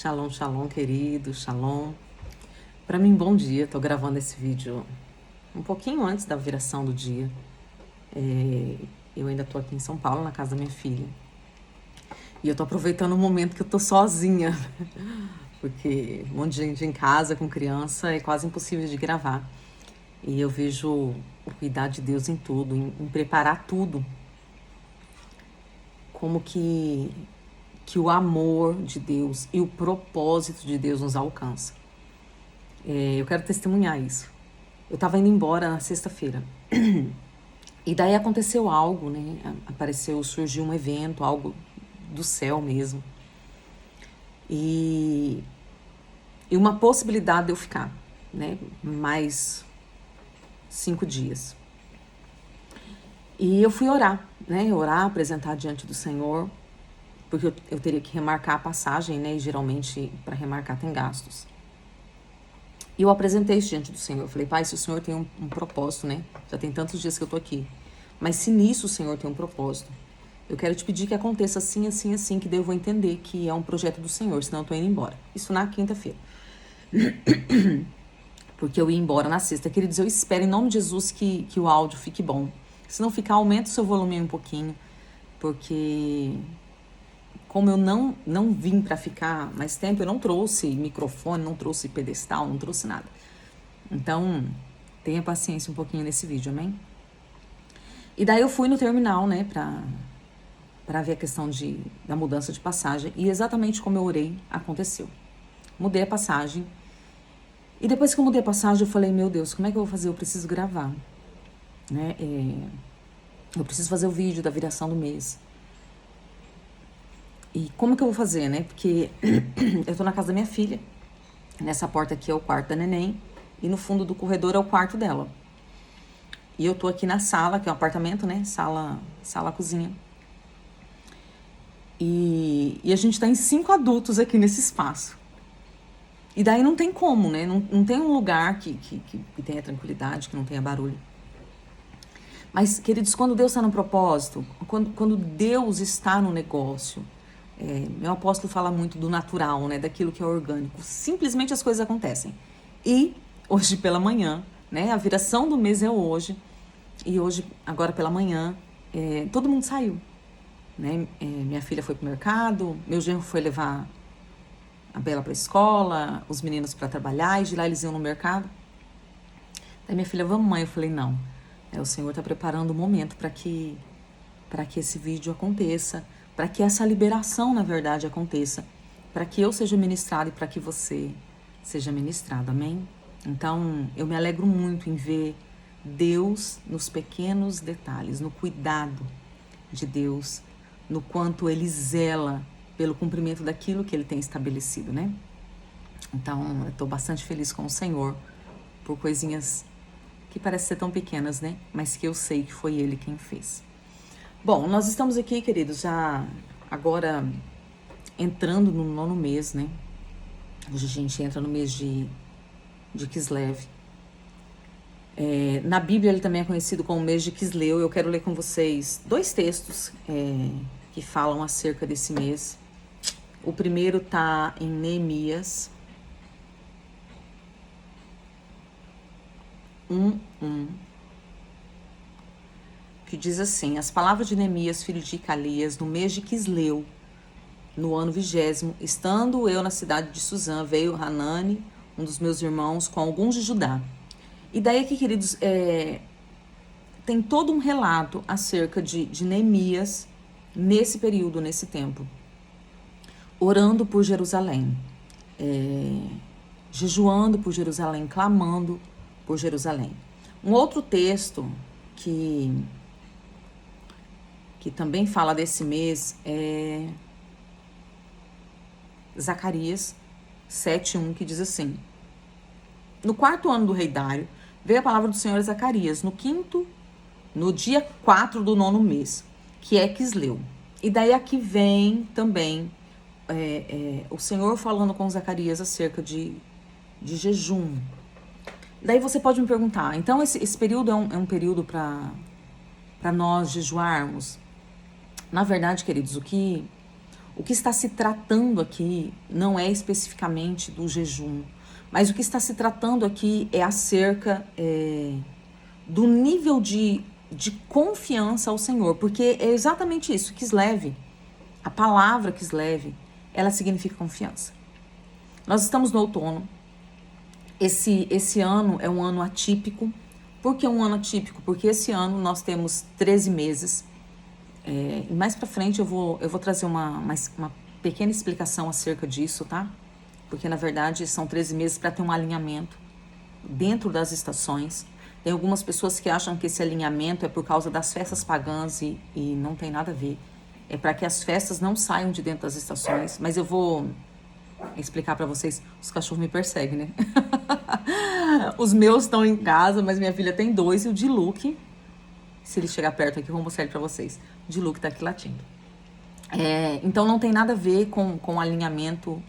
Shalom, shalom, querido, shalom. Para mim, bom dia. Tô gravando esse vídeo um pouquinho antes da viração do dia. Eu ainda tô aqui em São Paulo, na casa da minha filha. E eu tô aproveitando o momento que eu tô sozinha, porque um monte de gente em casa com criança é quase impossível de gravar. E eu vejo o cuidar de Deus em tudo, em preparar tudo. Como que o amor de Deus e o propósito de Deus nos alcança. Eu quero testemunhar isso. Eu estava indo embora na sexta-feira. E daí aconteceu algo, né? Surgiu um evento, algo do céu mesmo. E uma possibilidade de eu ficar, né? Mais 5 dias. E eu fui orar, né? Orar, apresentar diante do Senhor, porque eu teria que remarcar a passagem, né? E geralmente para remarcar tem gastos. E eu apresentei isso diante do Senhor. Eu falei, Pai, se o Senhor tem um propósito, né? Já tem tantos dias que eu tô aqui. Mas se nisso o Senhor tem um propósito, eu quero te pedir que aconteça assim, assim, assim, que daí eu vou entender que é um projeto do Senhor, senão eu tô indo embora. Isso na quinta-feira. Porque eu ia embora na sexta. Queridos, eu espero em nome de Jesus que o áudio fique bom. Se não ficar, aumenta o seu volume um pouquinho, porque como eu não vim para ficar mais tempo, eu não trouxe microfone, não trouxe pedestal, não trouxe nada. Então, tenha paciência um pouquinho nesse vídeo, amém? E daí eu fui no terminal, né, pra ver a questão da mudança de passagem, e exatamente como eu orei, aconteceu. Mudei a passagem, e depois que eu mudei a passagem, eu falei, meu Deus, como é que eu vou fazer? Eu preciso gravar, né? Eu preciso fazer o vídeo da viração do mês. E como que eu vou fazer, né? Porque eu tô na casa da minha filha. Nessa porta aqui é o quarto da neném. E no fundo do corredor é o quarto dela. E eu tô aqui na sala, que é um apartamento, né? Sala, cozinha. E a gente tá em 5 adultos aqui nesse espaço. E daí não tem como, né? Não tem um lugar que tenha tranquilidade, que não tenha barulho. Mas, queridos, quando Deus está no propósito, quando Deus está no negócio, meu apóstolo fala muito do natural, né? Daquilo que é orgânico. Simplesmente as coisas acontecem. E hoje pela manhã, né? A viração do mês é hoje. E hoje, agora pela manhã, todo mundo saiu. Né? Minha filha foi pro mercado, meu genro foi levar a Bela pra escola, os meninos para trabalhar, e de lá eles iam no mercado. Daí minha filha, vamos mãe? Eu falei, não. O Senhor está preparando o momento para que esse vídeo aconteça, para que essa liberação, na verdade, aconteça, para que eu seja ministrada e para que você seja ministrado, amém? Então, eu me alegro muito em ver Deus nos pequenos detalhes, no cuidado de Deus, no quanto Ele zela pelo cumprimento daquilo que Ele tem estabelecido, né? Então, eu estou bastante feliz com o Senhor por coisinhas que parecem ser tão pequenas, né? Mas que eu sei que foi Ele quem fez. Bom, nós estamos aqui, queridos, já agora entrando no 9º mês, né? Hoje a gente entra no mês de Kislev. Na Bíblia ele também é conhecido como mês de Quisleu. Eu quero ler com vocês 2 textos que falam acerca desse mês. O primeiro está em Neemias 1:1, que diz assim: as palavras de Neemias, filho de Icalias, no mês de Quisleu, no ano 20º, estando eu na cidade de Suzã, veio Hanani, um dos meus irmãos, com alguns de Judá. E daí aqui, queridos, tem todo um relato acerca de Neemias nesse período, nesse tempo, orando por Jerusalém, jejuando por Jerusalém, clamando por Jerusalém. Um outro texto que também fala desse mês é Zacarias 7:1, que diz assim: no 4º ano do rei Dário, veio a palavra do Senhor a Zacarias, no dia 4 do 9º mês, que é Quisleu. E daí aqui vem também o Senhor falando com Zacarias acerca de jejum. Daí você pode me perguntar, então esse período é um período para nós jejuarmos? Na verdade, queridos, o O que está se tratando aqui não é especificamente do jejum, mas o que está se tratando aqui é acerca do nível de confiança ao Senhor, porque é exatamente isso, Kislev, a palavra Kislev, ela significa confiança. Nós estamos no outono, esse ano é um ano atípico. Por que um ano atípico? Porque esse ano nós temos 13 meses. E mais pra frente eu vou trazer uma pequena explicação acerca disso, tá? Porque na verdade são 13 meses para ter um alinhamento dentro das estações. Tem algumas pessoas que acham que esse alinhamento é por causa das festas pagãs e não tem nada a ver. É para que as festas não saiam de dentro das estações. Mas eu vou explicar para vocês. Os cachorros me perseguem, né? Os meus estão em casa, mas minha filha tem 2 e o Diluc, se ele chegar perto aqui, eu vou mostrar ele para vocês. O Diluc tá aqui latindo. Então não tem nada a ver com o alinhamento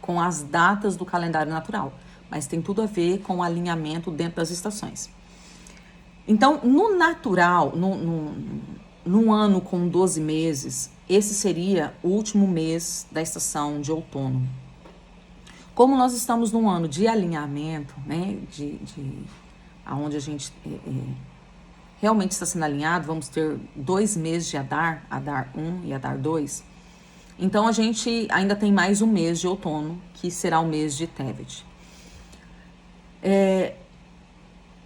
com as datas do calendário natural, mas tem tudo a ver com o alinhamento dentro das estações. Então, no natural, num ano com 12 meses, esse seria o último mês da estação de outono. Como nós estamos num ano de alinhamento, né, onde a gente realmente está sendo alinhado, vamos ter 2 meses de Adar 1 e Adar 2, então a gente ainda tem mais um mês de outono, que será o mês de Tevet.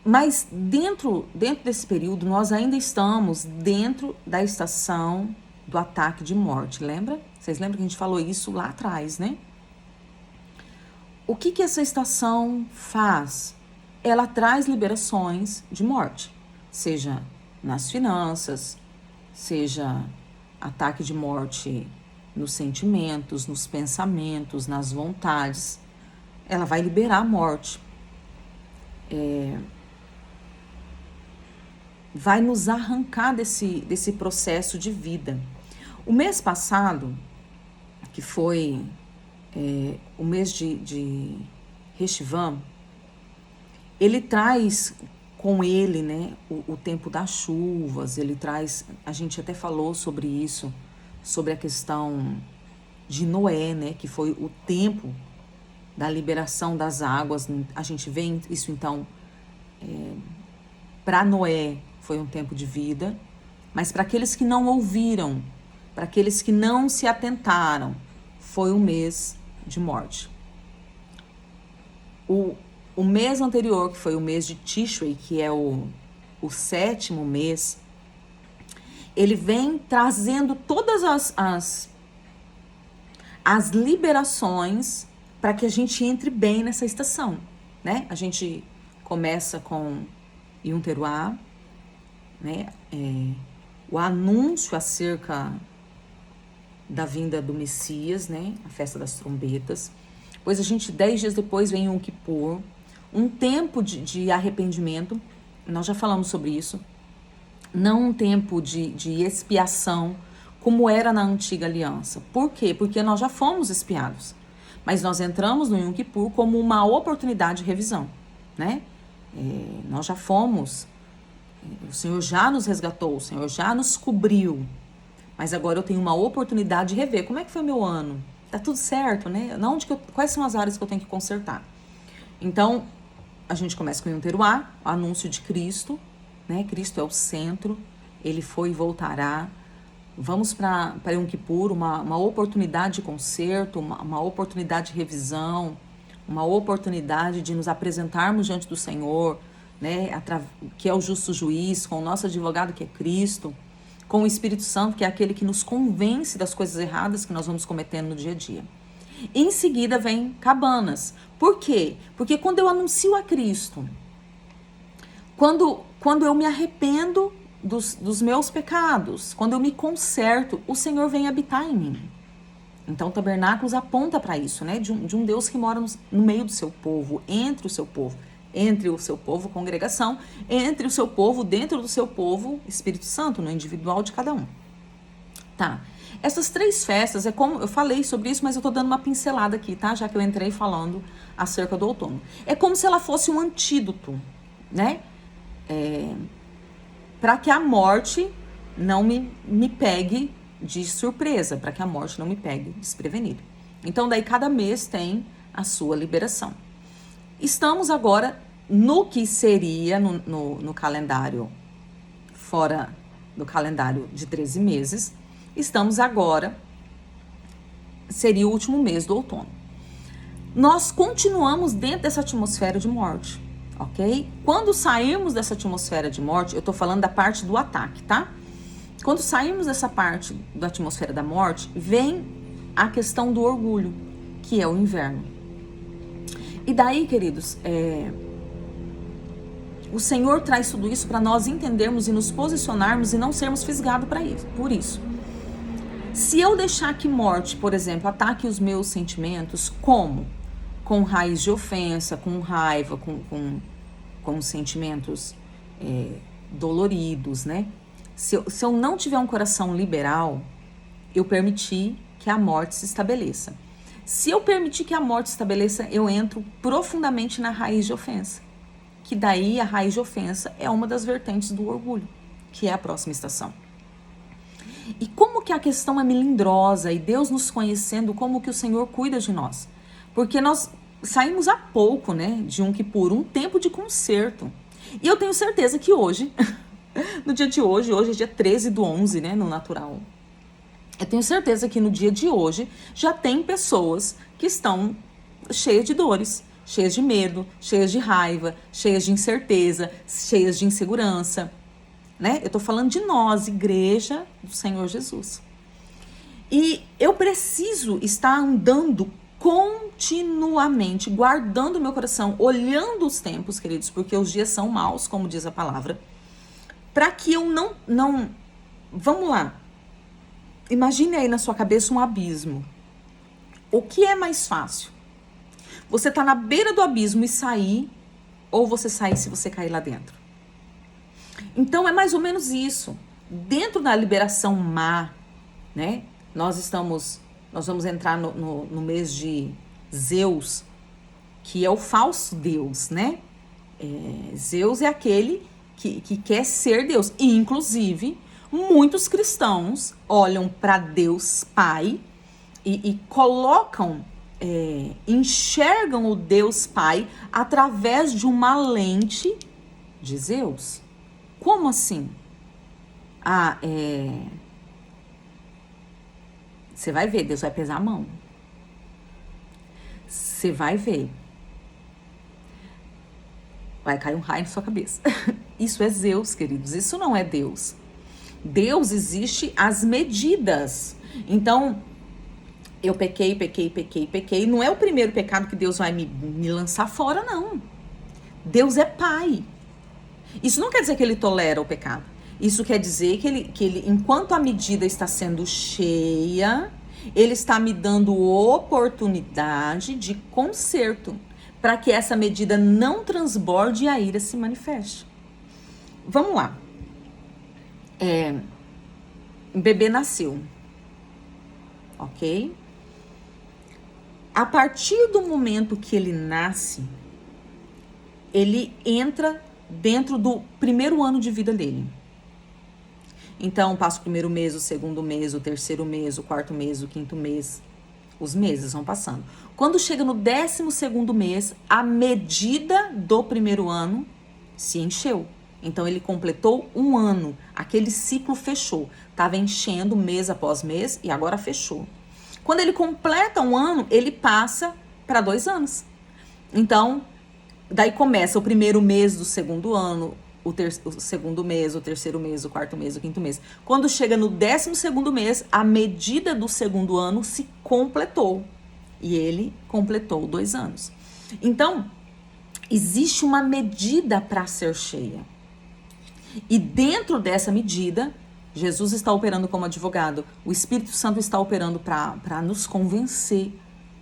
Mas dentro desse período, nós ainda estamos dentro da estação do ataque de morte, lembra? Vocês lembram que a gente falou isso lá atrás, né? O que essa estação faz? Ela traz liberações de morte, seja nas finanças, seja ataque de morte nos sentimentos, nos pensamentos, nas vontades. Ela vai liberar a morte. Vai nos arrancar desse processo de vida. O mês passado, que foi o mês de Reshivam, ele traz com ele, né, o tempo das chuvas, ele traz, a gente até falou sobre isso, sobre a questão de Noé, né, que foi o tempo da liberação das águas. A gente vê isso então, para Noé foi um tempo de vida, mas para aqueles que não ouviram, para aqueles que não se atentaram, foi um mês de morte. O mês anterior, que foi o mês de Tishrei, que é o 7º mês, ele vem trazendo todas as liberações para que a gente entre bem nessa estação, né? A gente começa com Yom Teruah, né? O anúncio acerca da vinda do Messias, né? A festa das trombetas. Depois 10 dias depois vem Yom Kippur, um tempo de arrependimento. Nós já falamos sobre isso. Não um tempo de expiação, como era na antiga aliança. Por quê? Porque nós já fomos expiados. Mas nós entramos no Yom Kippur como uma oportunidade de revisão, né? Nós já fomos, o Senhor já nos resgatou, o Senhor já nos cobriu. Mas agora eu tenho uma oportunidade de rever. Como é que foi meu ano? Tá tudo certo, né? Quais são as áreas que eu tenho que consertar? Então, a gente começa com o Yom Teruah, o anúncio de Cristo, né? Cristo é o centro, ele foi e voltará. Vamos para Yom Kippur, uma oportunidade de conserto, uma oportunidade de revisão, uma oportunidade de nos apresentarmos diante do Senhor, né? Que é o justo juiz, com o nosso advogado que é Cristo, com o Espírito Santo, que é aquele que nos convence das coisas erradas que nós vamos cometendo no dia a dia. Em seguida vem Cabanas. Por quê? Porque quando eu anuncio a Cristo, quando eu me arrependo dos meus pecados, quando eu me conserto, o Senhor vem habitar em mim. Então, Tabernáculos aponta para isso, né? De um Deus que mora no meio do seu povo, entre o seu povo, congregação, entre o seu povo, dentro do seu povo, Espírito Santo, no individual de cada um. Tá. Essas 3 festas, é como eu falei sobre isso, mas eu tô dando uma pincelada aqui, tá? Já que eu entrei falando acerca do outono. É como se ela fosse um antídoto, né? Para que a morte não me pegue de surpresa, para que a morte não me pegue desprevenida. Então, daí cada mês tem a sua liberação. Estamos agora no que seria no calendário, fora do calendário de 13 meses, estamos agora, seria o último mês do outono. Nós continuamos dentro dessa atmosfera de morte, ok? Quando sairmos dessa atmosfera de morte, eu tô falando da parte do ataque, tá? Quando sairmos dessa parte da atmosfera da morte, vem a questão do orgulho, que é o inverno. E daí, queridos, o Senhor traz tudo isso para nós entendermos e nos posicionarmos e não sermos fisgados por isso. Se eu deixar que morte, por exemplo, ataque os meus sentimentos, como? Com raiz de ofensa, com raiva, com sentimentos doloridos, né? Se eu não tiver um coração liberal, eu permitir que a morte se estabeleça. Se eu permitir que a morte se estabeleça, eu entro profundamente na raiz de ofensa. Que daí a raiz de ofensa é uma das vertentes do orgulho, que é a próxima estação. E como que a questão é melindrosa e Deus nos conhecendo, como que o Senhor cuida de nós? Porque nós saímos há pouco, né, de um Kippur, um tempo de conserto. E eu tenho certeza que hoje, no dia de hoje é dia 13/11, né, no natural. Eu tenho certeza que no dia de hoje já tem pessoas que estão cheias de dores, cheias de medo, cheias de raiva, cheias de incerteza, cheias de insegurança, né? Eu tô falando de nós, igreja do Senhor Jesus. E eu preciso estar andando continuamente, guardando o meu coração, olhando os tempos, queridos, porque os dias são maus, como diz a palavra, para que eu não... Vamos lá. Imagine aí na sua cabeça um abismo. O que é mais fácil? Você tá na beira do abismo e sair, ou você sair se você cair lá dentro? Então é mais ou menos isso. Dentro da liberação má, né? Nós vamos entrar no mês de Zeus, que é o falso Deus, né? Zeus é aquele que quer ser Deus. E, inclusive, muitos cristãos olham para Deus Pai e colocam, enxergam o Deus Pai através de uma lente de Zeus. Como assim? Você vai ver, Deus vai pesar a mão. Você vai ver. Vai cair um raio na sua cabeça. Isso é Zeus, queridos. Isso não é Deus. Deus existe às medidas. Então, eu pequei. Não é o primeiro pecado que Deus vai me lançar fora, não. Deus é Pai. Isso não quer dizer que ele tolera o pecado. Isso quer dizer que ele, enquanto a medida está sendo cheia, ele está me dando oportunidade de conserto, para que essa medida não transborde e a ira se manifeste. Vamos lá. Um bebê nasceu, ok? A partir do momento que ele nasce, ele entra dentro do primeiro ano de vida dele. Então, passa o primeiro mês, o segundo mês, o terceiro mês, o quarto mês, o quinto mês. Os meses vão passando. Quando chega no 12º mês, a medida do primeiro ano se encheu. Então, ele completou um ano. Aquele ciclo fechou. Estava enchendo mês após mês e agora fechou. Quando ele completa um ano, ele passa para 2 anos. Então, daí começa o primeiro mês do segundo ano, o segundo mês, o terceiro mês, o quarto mês, o quinto mês. Quando chega no 12º mês, a medida do segundo ano se completou. E ele completou 2 anos. Então, existe uma medida para ser cheia. E dentro dessa medida, Jesus está operando como advogado. O Espírito Santo está operando para nos convencer,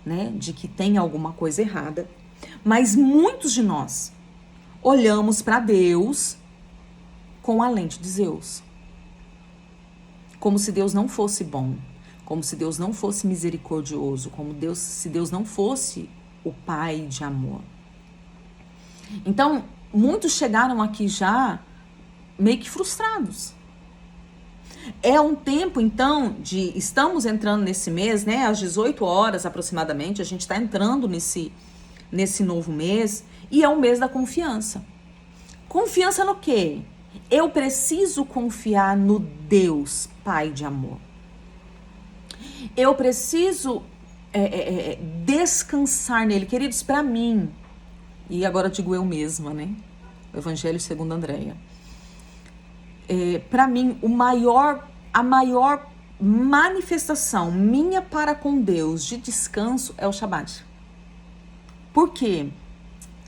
né, de que tem alguma coisa errada. Mas muitos de nós olhamos para Deus com a lente de Zeus. Como se Deus não fosse bom. Como se Deus não fosse misericordioso. Se Deus não fosse o Pai de amor. Então, muitos chegaram aqui já meio que frustrados. É um tempo, então, estamos entrando nesse mês, né? Às 18 horas aproximadamente, a gente está entrando nesse novo mês, e é o mês da confiança. Confiança no quê? Eu preciso confiar no Deus, Pai de amor. Eu preciso descansar nele. Queridos, para mim, e agora eu digo eu mesma, né? O Evangelho segundo Andréia. Para mim, a maior manifestação minha para com Deus de descanso é o Shabat. Por quê?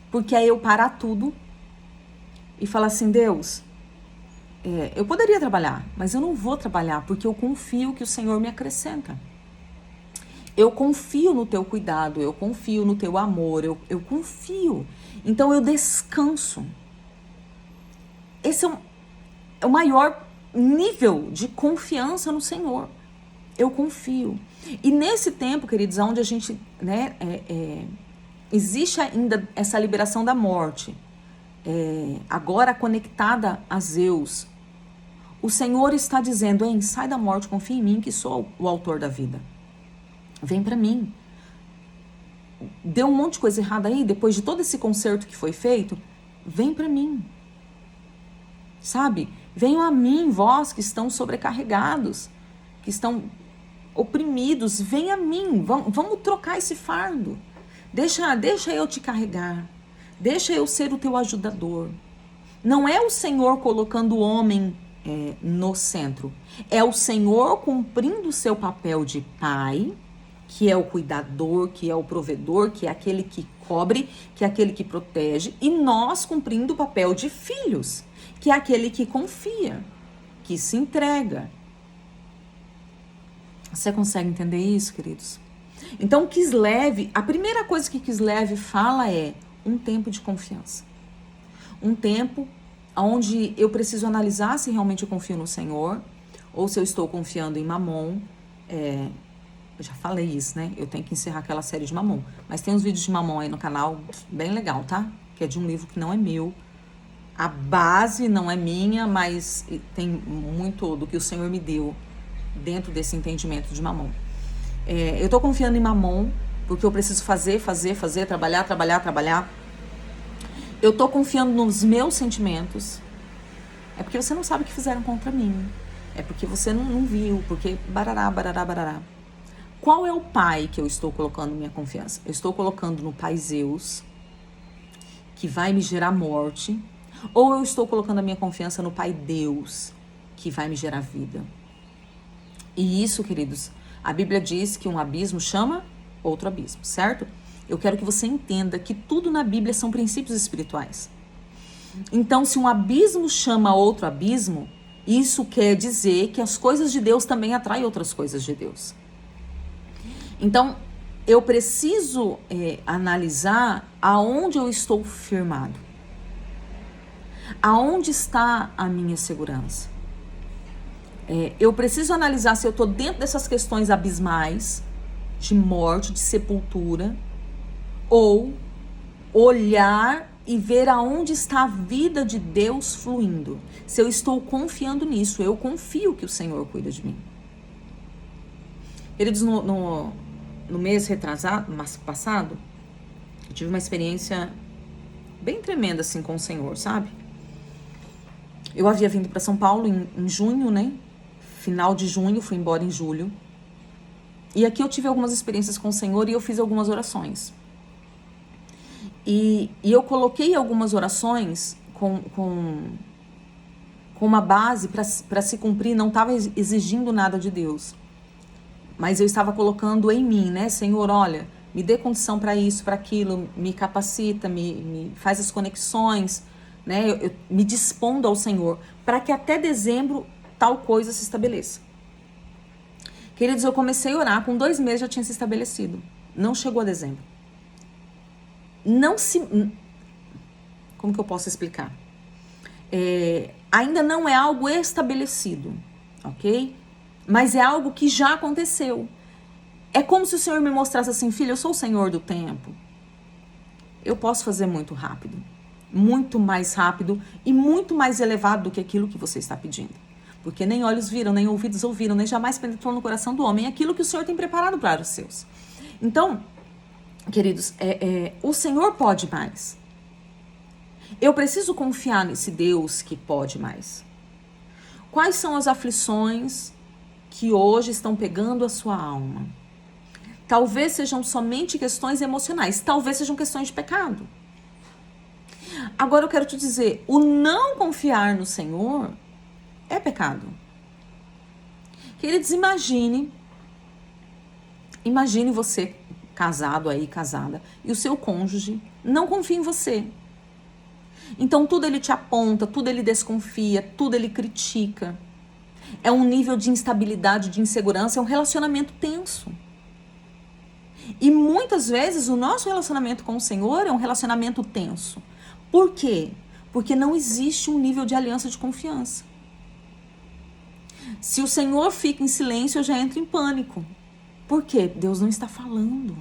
Porque aí eu parar tudo e falar assim, Deus, eu poderia trabalhar, mas eu não vou trabalhar porque eu confio que o Senhor me acrescenta. Eu confio no teu cuidado, eu confio no teu amor, eu confio. Então eu descanso. Esse é o maior nível de confiança no Senhor. Eu confio. E nesse tempo, queridos, onde a gente, né, existe ainda essa liberação da morte, agora conectada a Zeus, o Senhor está dizendo, sai da morte, confia em mim que sou o autor da vida. Vem para mim. Deu um monte de coisa errada aí, depois de todo esse conserto que foi feito, vem para mim. Sabe? Venham a mim, vós que estão sobrecarregados, que estão oprimidos, vem a mim, vamos trocar esse fardo. Deixa eu te carregar, deixa eu ser o teu ajudador. Não é o Senhor colocando o homem no centro, é o Senhor cumprindo o seu papel de pai, que é o cuidador, que é o provedor, que é aquele que cobre, que é aquele que protege, e nós cumprindo o papel de filhos, que é aquele que confia, que se entrega. Você consegue entender isso, queridos? Então, Kislev, a primeira coisa que Kislev fala é um tempo de confiança. Um tempo onde eu preciso analisar se realmente eu confio no Senhor ou se eu estou confiando em Mamon. Eu já falei isso, né? Eu tenho que encerrar aquela série de Mamon. Mas tem uns vídeos de Mamon aí no canal bem legal, tá? Que é de um livro que não é meu. A base não é minha, mas tem muito do que o Senhor me deu dentro desse entendimento de Mamon. Eu tô confiando em Mamon, porque eu preciso fazer, trabalhar. Eu tô confiando nos meus sentimentos. É porque você não sabe o que fizeram contra mim. É porque você não viu, porque barará. Qual é o pai que eu estou colocando minha confiança? Eu estou colocando no pai Zeus, que vai me gerar morte, ou eu estou colocando a minha confiança no pai Deus, que vai me gerar vida? E isso, queridos, a Bíblia diz que um abismo chama outro abismo, certo? Eu quero que você entenda que tudo na Bíblia são princípios espirituais. Então, se um abismo chama outro abismo, isso quer dizer que as coisas de Deus também atraem outras coisas de Deus. Então, eu preciso analisar aonde eu estou firmado. Aonde está a minha segurança? Eu preciso analisar se eu estou dentro dessas questões abismais, de morte, de sepultura, ou olhar e ver aonde está a vida de Deus fluindo. Se eu estou confiando nisso, eu confio que o Senhor cuida de mim. Queridos, no mês passado, eu tive uma experiência bem tremenda assim com o Senhor, sabe? Eu havia vindo para São Paulo em junho, né? Final de junho, fui embora em julho. E aqui eu tive algumas experiências com o Senhor e eu fiz algumas orações. E eu coloquei algumas orações com uma base para se cumprir, não estava exigindo nada de Deus. Mas eu estava colocando em mim, né? Senhor, olha, me dê condição para isso, para aquilo, me capacita, me faz as conexões, né? Eu me dispondo ao Senhor, para que até dezembro tal coisa se estabeleça. Queridos, eu comecei a orar, com 2 meses já tinha se estabelecido. Não chegou a dezembro. Como que eu posso explicar? Ainda não é algo estabelecido, ok? Mas é algo que já aconteceu. É como se o Senhor me mostrasse assim, filho, eu sou o Senhor do tempo. Eu posso fazer muito rápido. Muito mais rápido e muito mais elevado do que aquilo que você está pedindo. Porque nem olhos viram, nem ouvidos ouviram, nem jamais penetrou no coração do homem aquilo que o Senhor tem preparado para os seus. Então, queridos, o Senhor pode mais. Eu preciso confiar nesse Deus que pode mais. Quais são as aflições que hoje estão pegando a sua alma? Talvez sejam somente questões emocionais, talvez sejam questões de pecado. Agora eu quero te dizer, o não confiar no Senhor é pecado. Queridos, imagine você casado aí, casada, e o seu cônjuge não confia em você. Então tudo ele te aponta, tudo ele desconfia, tudo ele critica. É um nível de instabilidade, de insegurança, é um relacionamento tenso. E muitas vezes o nosso relacionamento com o Senhor é um relacionamento tenso. Por quê? Porque não existe um nível de aliança de confiança. Se o Senhor fica em silêncio, eu já entro em pânico. Por quê? Deus não está falando.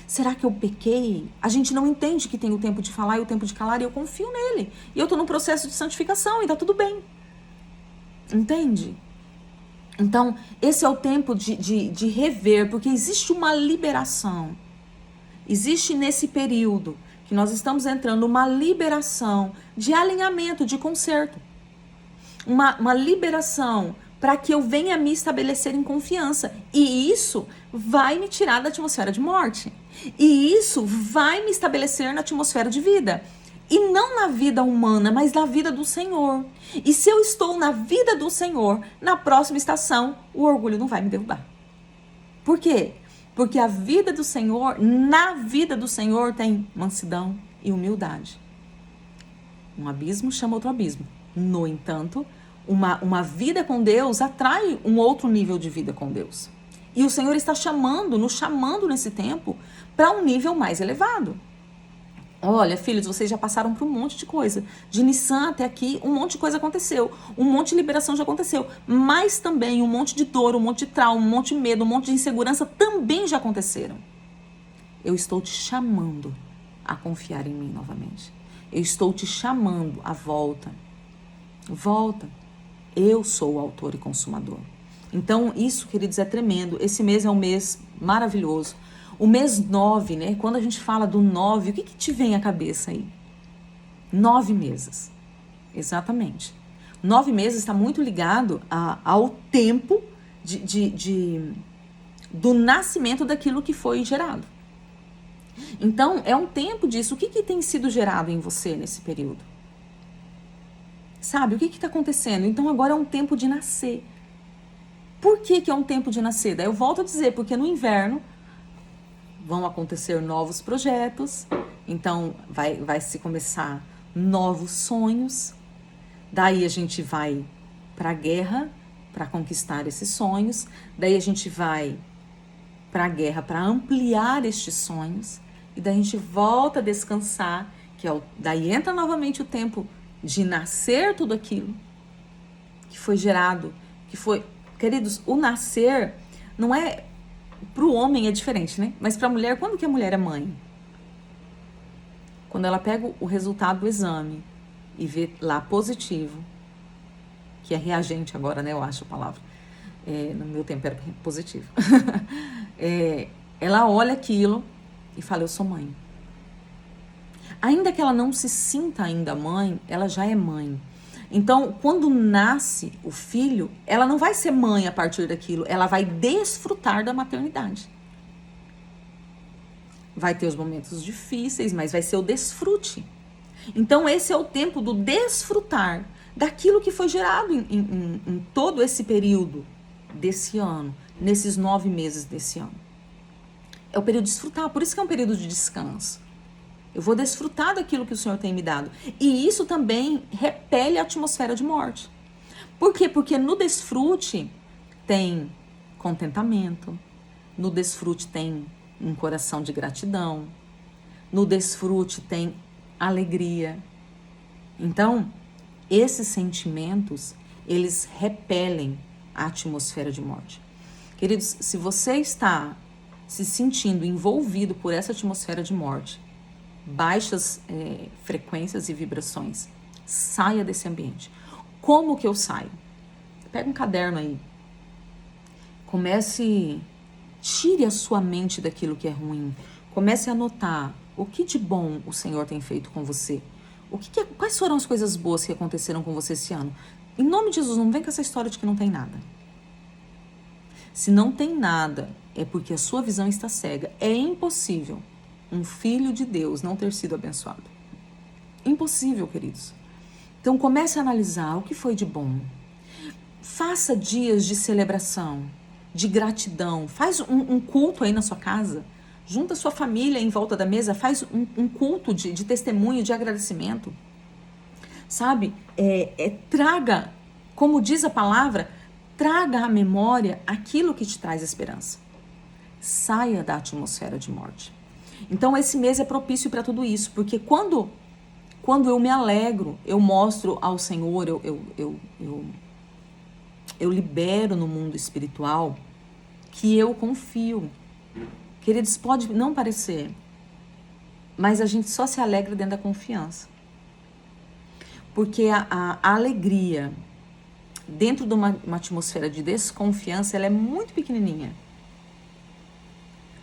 Será que eu pequei? A gente não entende que tem o tempo de falar e o tempo de calar, e eu confio nele. E eu estou no processo de santificação e está tudo bem. Entende? Então, esse é o tempo de rever, porque existe uma liberação. Existe nesse período que nós estamos entrando uma liberação de alinhamento, de conserto. Uma liberação para que eu venha me estabelecer em confiança. E isso vai me tirar da atmosfera de morte. E isso vai me estabelecer na atmosfera de vida. E não na vida humana, mas na vida do Senhor. E se eu estou na vida do Senhor, na próxima estação, o orgulho não vai me derrubar. Por quê? Porque a vida do Senhor, na vida do Senhor tem mansidão e humildade. Um abismo chama outro abismo. No entanto, uma vida com Deus atrai um outro nível de vida com Deus. E o Senhor está nos chamando nesse tempo para um nível mais elevado. Olha, filhos, vocês já passaram por um monte de coisa. De Nissan até aqui, um monte de coisa aconteceu. Um monte de liberação já aconteceu. Mas também um monte de dor, um monte de trauma, um monte de medo, um monte de insegurança também já aconteceram. Eu estou te chamando a confiar em mim novamente. Eu estou te chamando à volta. Volta. Eu sou o autor e consumador. Então, isso, queridos, é tremendo. Esse mês é um mês maravilhoso. O mês 9, né? Quando a gente fala do 9, o que te vem à cabeça aí? 9 meses. Exatamente. 9 meses está muito ligado ao tempo do nascimento daquilo que foi gerado. Então, é um tempo disso. O que tem sido gerado em você nesse período? Sabe, o que está acontecendo? Então, agora é um tempo de nascer. Por que é um tempo de nascer? Daí eu volto a dizer, porque no inverno vão acontecer novos projetos, então vai se começar novos sonhos, daí a gente vai para a guerra para conquistar esses sonhos, daí a gente vai para a guerra para ampliar estes sonhos, e daí a gente volta a descansar, daí entra novamente o tempo de nascer tudo aquilo que foi gerado, que foi... Queridos, o nascer não é... Para o homem é diferente, né? Mas para a mulher, quando que a mulher é mãe? Quando ela pega o resultado do exame e vê lá positivo, que é reagente agora, né? Eu acho a palavra. No meu tempo era positivo. Ela olha aquilo e fala, eu sou mãe. Ainda que ela não se sinta ainda mãe, ela já é mãe. Então, quando nasce o filho, ela não vai ser mãe a partir daquilo, ela vai desfrutar da maternidade. Vai ter os momentos difíceis, mas vai ser o desfrute. Então, esse é o tempo do desfrutar daquilo que foi gerado em todo esse período desse ano, nesses 9 meses desse ano. É o período de desfrutar, por isso que é um período de descanso. Eu vou desfrutar daquilo que o Senhor tem me dado. E isso também repele a atmosfera de morte. Por quê? Porque no desfrute tem contentamento, no desfrute tem um coração de gratidão, no desfrute tem alegria. Então, esses sentimentos, eles repelem a atmosfera de morte. Queridos, se você está se sentindo envolvido por essa atmosfera de morte, baixas frequências e vibrações, saia desse ambiente. Como que eu saio? pega um caderno aí. Tire a sua mente daquilo que é ruim. Comece a anotar o que de bom o Senhor tem feito com você. Quais foram as coisas boas que aconteceram com você esse ano? Em nome de Jesus, não vem com essa história de que não tem nada. Se não tem nada, é porque a sua visão está cega. É impossível um filho de Deus não ter sido abençoado. Impossível, queridos. Então comece a analisar o que foi de bom. Faça dias de celebração, de gratidão. Faz um culto aí na sua casa. Junta a sua família em volta da mesa. Faz um culto de testemunho, de agradecimento. Sabe? Traga, como diz a palavra, traga à memória aquilo que te traz esperança. Saia da atmosfera de morte. Então esse mês é propício para tudo isso, porque quando eu me alegro, eu mostro ao Senhor, eu libero no mundo espiritual que eu confio. Queridos, pode não parecer, mas a gente só se alegra dentro da confiança. Porque a alegria dentro de uma atmosfera de desconfiança, ela é muito pequenininha.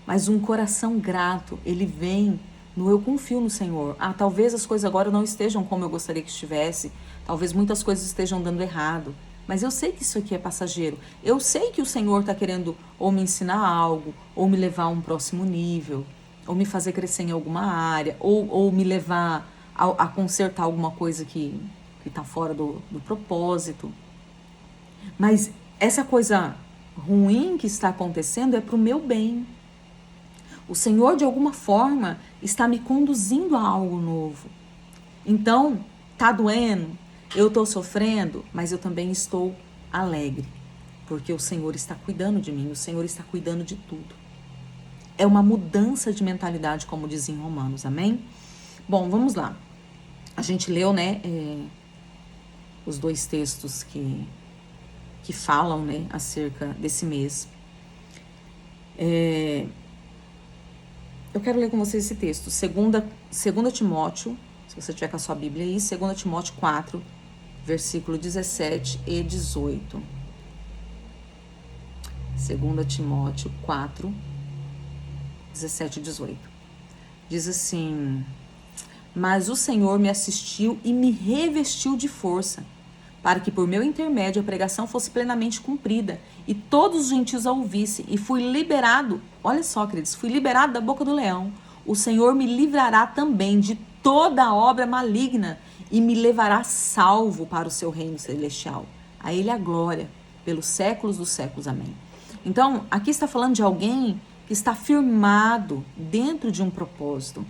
Mas um coração grato, ele vem no eu confio no Senhor. Talvez as coisas agora não estejam como eu gostaria que estivesse. Talvez muitas coisas estejam dando errado. Mas eu sei que isso aqui é passageiro. Eu sei que o Senhor está querendo ou me ensinar algo, ou me levar a um próximo nível, ou me fazer crescer em alguma área, ou me levar a consertar alguma coisa que está fora do propósito. Mas essa coisa ruim que está acontecendo é para o meu bem. O Senhor, de alguma forma, está me conduzindo a algo novo. Então, tá doendo, eu estou sofrendo, mas eu também estou alegre. Porque o Senhor está cuidando de mim, o Senhor está cuidando de tudo. É uma mudança de mentalidade, como diz em Romanos, amém? Bom, vamos lá. A gente leu, né, os dois textos que falam, né, acerca desse mês. Eu quero ler com vocês esse texto, 2 Timóteo, se você tiver com a sua Bíblia aí, 2 Timóteo 4, versículo 17 e 18. 2 Timóteo 4, 17 e 18. Diz assim: mas o Senhor me assistiu e me revestiu de força, para que por meu intermédio a pregação fosse plenamente cumprida, e todos os gentios a ouvissem, e fui liberado, olha só, queridos, fui liberado da boca do leão. O Senhor me livrará também de toda obra maligna, e me levará salvo para o seu reino celestial. A ele a glória, pelos séculos dos séculos. Amém. Então, aqui está falando de alguém que está firmado dentro de um propósito,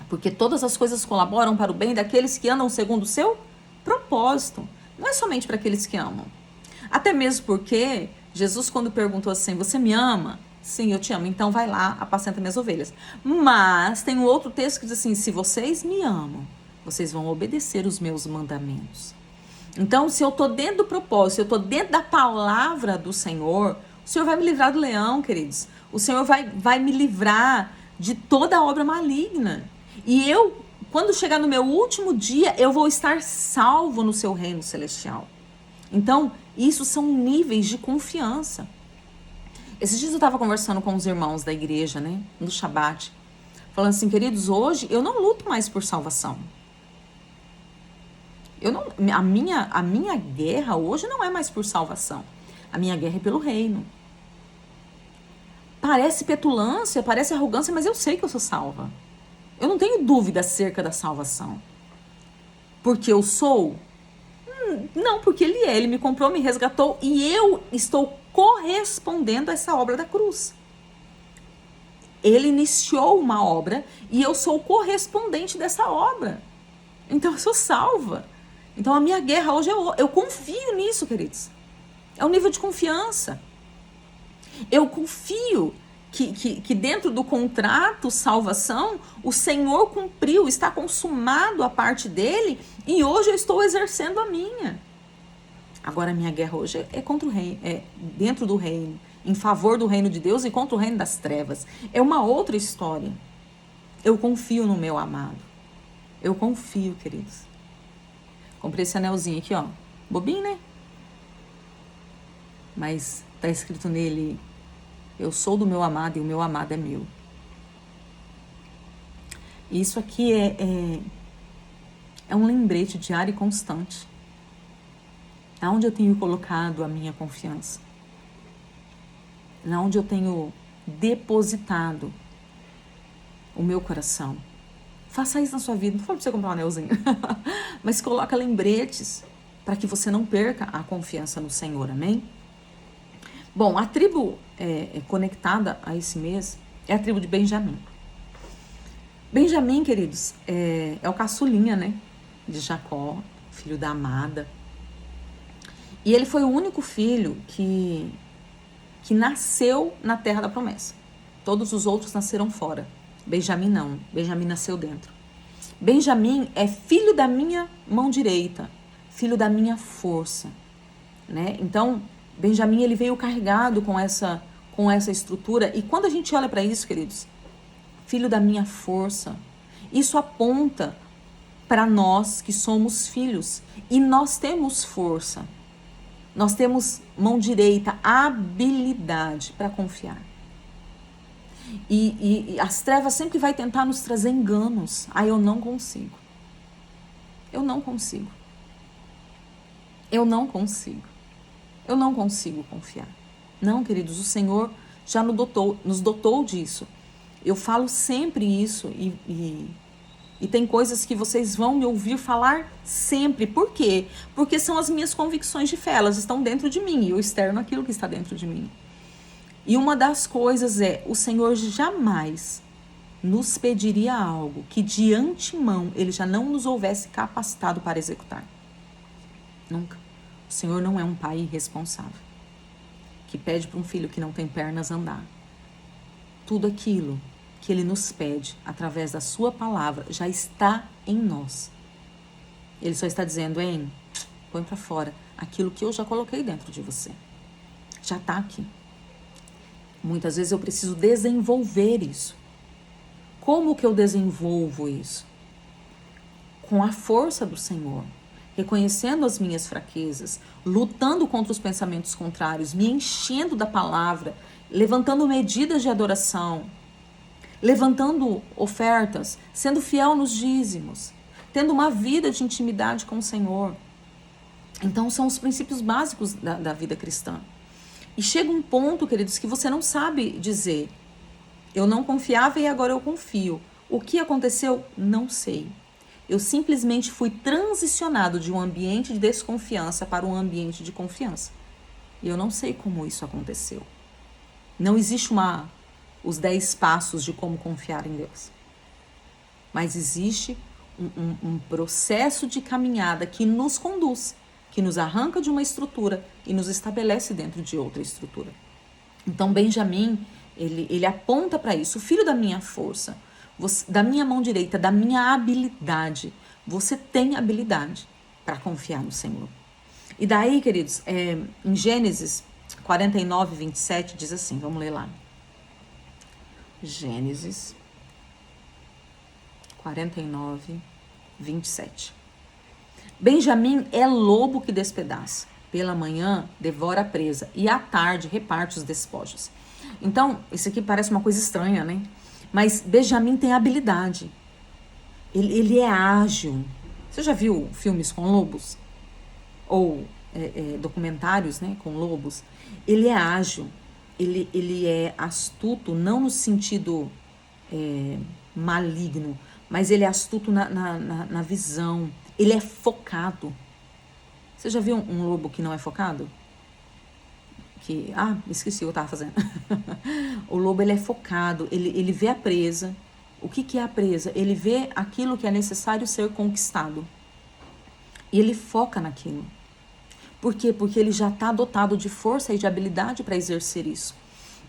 porque todas as coisas colaboram para o bem daqueles que andam segundo o seu propósito. Não é somente para aqueles que amam. Até mesmo porque Jesus, quando perguntou assim, você me ama? Sim, eu te amo. Então vai lá, apacenta minhas ovelhas. Mas tem um outro texto que diz assim, se vocês me amam, vocês vão obedecer os meus mandamentos. Então, se eu estou dentro do propósito, se eu estou dentro da palavra do Senhor, o Senhor vai me livrar do leão, queridos. O Senhor vai me livrar de toda obra maligna. E eu, quando chegar no meu último dia, eu vou estar salvo no seu reino celestial. Então, isso são níveis de confiança. Esses dias eu estava conversando com os irmãos da igreja, né, no Shabat, falando assim, queridos, hoje eu não luto mais por salvação. A minha guerra hoje não é mais por salvação. A minha guerra é pelo reino. Parece petulância, parece arrogância, mas eu sei que eu sou salva. Eu não tenho dúvida acerca da salvação. Porque eu sou? Não, porque ele me comprou, me resgatou e eu estou correspondendo a essa obra da cruz. Ele iniciou uma obra e eu sou correspondente dessa obra. Então eu sou salva. Então a minha guerra hoje eu confio nisso, queridos. É um nível de confiança. Eu confio que dentro do contrato salvação, o Senhor cumpriu, está consumado a parte dele e hoje eu estou exercendo a minha. Agora a minha guerra hoje é contra o reino, é dentro do reino, em favor do reino de Deus e contra o reino das trevas. É uma outra história. Eu confio no meu amado. Eu confio, queridos. Comprei esse anelzinho aqui, ó. Bobinho, né? mas está escrito nele: eu sou do meu amado e o meu amado é meu. E isso aqui é um lembrete diário e constante. Aonde eu tenho colocado a minha confiança? Aonde eu tenho depositado o meu coração? Faça isso na sua vida. Não falo para você comprar um anelzinho. Mas coloca lembretes para que você não perca a confiança no Senhor. Amém? Bom, a tribo conectada a esse mês é a tribo de Benjamim. Benjamim, queridos, é o caçulinha, né? De Jacó, filho da amada. E ele foi o único filho que nasceu na terra da promessa. Todos os outros nasceram fora. Benjamim não. Benjamim nasceu dentro. Benjamim é filho da minha mão direita, filho da minha força, né? Então, Benjamim, ele veio carregado com essa estrutura. E quando a gente olha para isso, queridos, filho da minha força, isso aponta para nós que somos filhos. E nós temos força. Nós temos mão direita, habilidade para confiar. E as trevas sempre vai tentar nos trazer enganos. Eu não consigo. Eu não consigo. Eu não consigo. Eu não consigo confiar. Não, queridos, o Senhor já nos dotou disso. Eu falo sempre isso e tem coisas que vocês vão me ouvir falar sempre. Por quê? Porque são as minhas convicções de fé, elas estão dentro de mim e eu externo aquilo que está dentro de mim. E uma das coisas o Senhor jamais nos pediria algo que de antemão Ele já não nos houvesse capacitado para executar. Nunca. O Senhor não é um pai irresponsável que pede para um filho que não tem pernas andar. Tudo aquilo que Ele nos pede através da sua palavra já está em nós. Ele só está dizendo, põe para fora aquilo que eu já coloquei dentro de você. Já está aqui. Muitas vezes eu preciso desenvolver isso. Como que eu desenvolvo isso? Com a força do Senhor, reconhecendo as minhas fraquezas, lutando contra os pensamentos contrários, me enchendo da palavra, levantando medidas de adoração, levantando ofertas, sendo fiel nos dízimos, tendo uma vida de intimidade com o Senhor. Então são os princípios básicos da vida cristã. E chega um ponto, queridos, que você não sabe dizer, eu não confiava e agora eu confio. O que aconteceu? Não sei. Eu simplesmente fui transicionado de um ambiente de desconfiança para um ambiente de confiança. E eu não sei como isso aconteceu. Não existe os 10 passos de como confiar em Deus. Mas existe um processo de caminhada que nos conduz, que nos arranca de uma estrutura e nos estabelece dentro de outra estrutura. Então, Benjamim, ele aponta para isso. O filho da minha força, da minha mão direita, da minha habilidade. Você tem habilidade para confiar no Senhor. E daí, queridos, em Gênesis 49, 27, diz assim, vamos ler lá. Gênesis 49, 27. Benjamim é lobo que despedaça. Pela manhã, devora a presa. E à tarde, reparte os despojos. Então, isso aqui parece uma coisa estranha, né? Mas Benjamim tem habilidade. Ele é ágil. Você já viu filmes com lobos? Ou documentários, né, com lobos? Ele é ágil. Ele é astuto, não no sentido maligno, mas ele é astuto na visão. Ele é focado. Você já viu um lobo que não é focado? Esqueci o que eu estava fazendo. O lobo, ele é focado, ele vê a presa. O que é a presa? Ele vê aquilo que é necessário ser conquistado. E ele foca naquilo. Por quê? Porque ele já está dotado de força e de habilidade para exercer isso.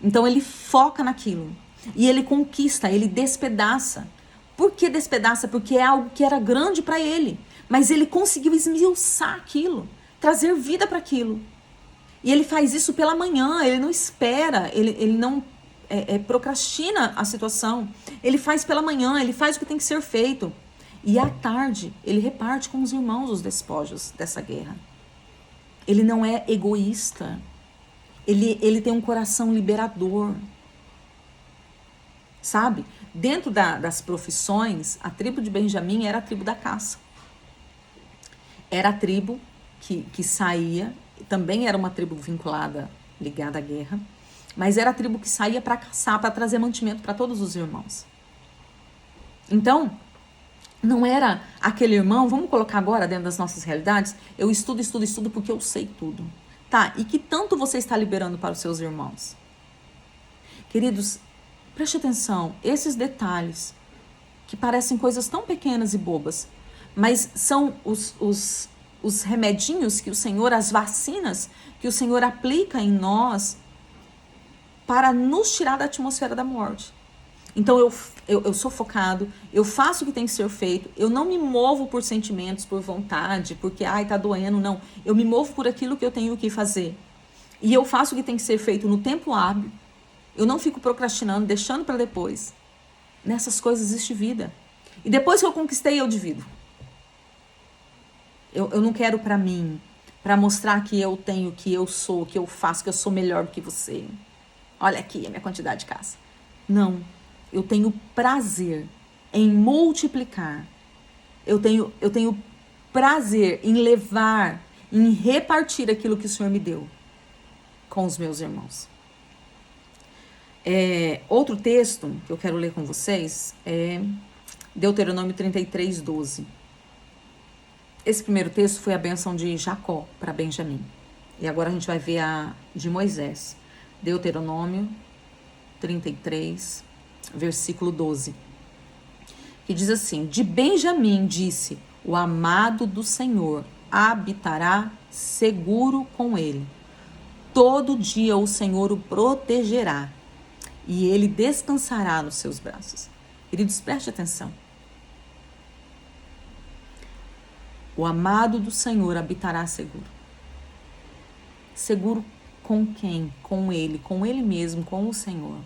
Então ele foca naquilo. E ele conquista, ele despedaça. Por que despedaça? Porque é algo que era grande para ele. Mas ele conseguiu esmiuçar aquilo, trazer vida para aquilo. E ele faz isso pela manhã, ele não espera, ele não procrastina a situação. Ele faz pela manhã, ele faz o que tem que ser feito. E à tarde, ele reparte com os irmãos os despojos dessa guerra. Ele não é egoísta. Ele tem um coração liberador. Sabe? Dentro das profissões, a tribo de Benjamim era a tribo da caça. Era a tribo que saía, também era uma tribo vinculada, ligada à guerra, mas era a tribo que saía para caçar, para trazer mantimento para todos os irmãos. Então, não era aquele irmão, vamos colocar agora dentro das nossas realidades, eu estudo porque eu sei tudo. Tá, e que tanto você está liberando para os seus irmãos? Queridos, preste atenção, esses detalhes, que parecem coisas tão pequenas e bobas, mas são os remedinhos que o Senhor, as vacinas que o Senhor aplica em nós para nos tirar da atmosfera da morte. Então eu sou focado, eu faço o que tem que ser feito, eu não me movo por sentimentos, por vontade, porque tá doendo, não. Eu me movo por aquilo que eu tenho que fazer. E eu faço o que tem que ser feito no tempo hábil. Eu não fico procrastinando, deixando para depois. Nessas coisas existe vida. E depois que eu conquistei, eu divido. Eu não quero para mim, para mostrar que eu tenho, que eu sou, que eu faço, que eu sou melhor do que você. Olha aqui a minha quantidade de caça. Não. Eu tenho prazer em multiplicar. Eu tenho prazer em levar, em repartir aquilo que o Senhor me deu com os meus irmãos. Outro texto que eu quero ler com vocês é Deuteronômio 33, 12. Esse primeiro texto foi a bênção de Jacó para Benjamim. E agora a gente vai ver a de Moisés. Deuteronômio 33, versículo 12. Que diz assim: de Benjamim disse, o amado do Senhor habitará seguro com ele. Todo dia o Senhor o protegerá e ele descansará nos seus braços. Queridos, preste atenção. O amado do Senhor habitará seguro. Seguro com quem? Com ele mesmo, com o Senhor.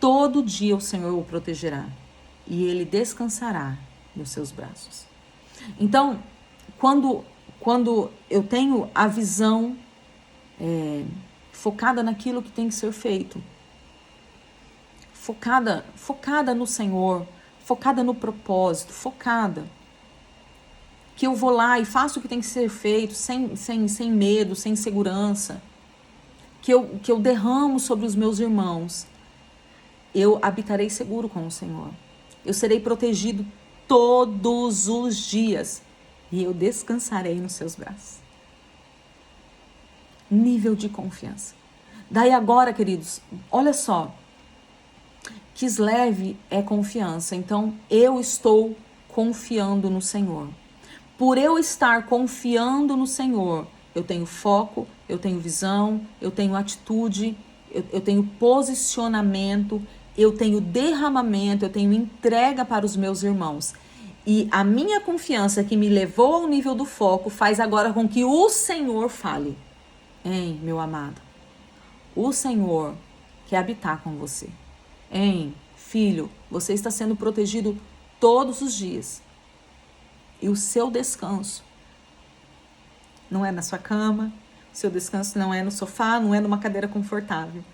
Todo dia o Senhor o protegerá e ele descansará nos seus braços. Então, quando eu tenho a visão focada naquilo que tem que ser feito, focada no Senhor, focada no propósito, focada, que eu vou lá e faço o que tem que ser feito, sem medo, sem segurança, que eu derramo sobre os meus irmãos, eu habitarei seguro com o Senhor. Eu serei protegido todos os dias e eu descansarei nos seus braços. Nível de confiança. Daí agora, queridos, olha só, Kislev é confiança, então eu estou confiando no Senhor. Por eu estar confiando no Senhor, eu tenho foco, eu tenho visão, eu tenho atitude, eu tenho posicionamento, eu tenho derramamento, eu tenho entrega para os meus irmãos. E a minha confiança que me levou ao nível do foco faz agora com que o Senhor fale. Hein, meu amado, o Senhor quer habitar com você. Hein, filho, você está sendo protegido todos os dias. E o seu descanso não é na sua cama, o seu descanso não é no sofá, não é numa cadeira confortável.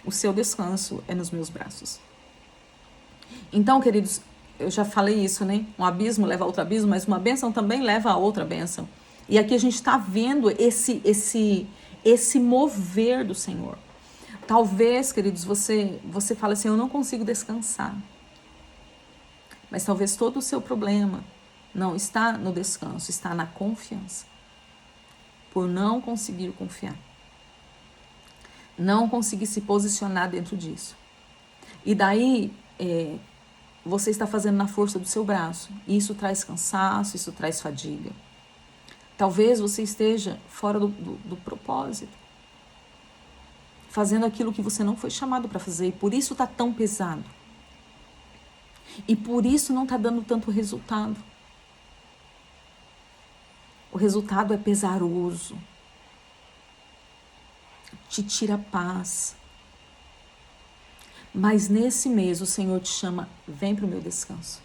O seu descanso é nos meus braços. Então, queridos, eu já falei isso, né? Um abismo leva a outro abismo, mas uma bênção também leva a outra bênção. E aqui a gente está vendo esse mover do Senhor. Talvez, queridos, você fale assim, eu não consigo descansar. Mas talvez todo o seu problema não está no descanso, está na confiança. Por não conseguir confiar. Não conseguir se posicionar dentro disso. E daí, você está fazendo na força do seu braço. E isso traz cansaço, isso traz fadiga. Talvez você esteja fora do propósito. Fazendo aquilo que você não foi chamado para fazer. E por isso está tão pesado. E por isso não está dando tanto resultado. O resultado é pesaroso. Te tira a paz. Mas nesse mês o Senhor te chama, vem para o meu descanso.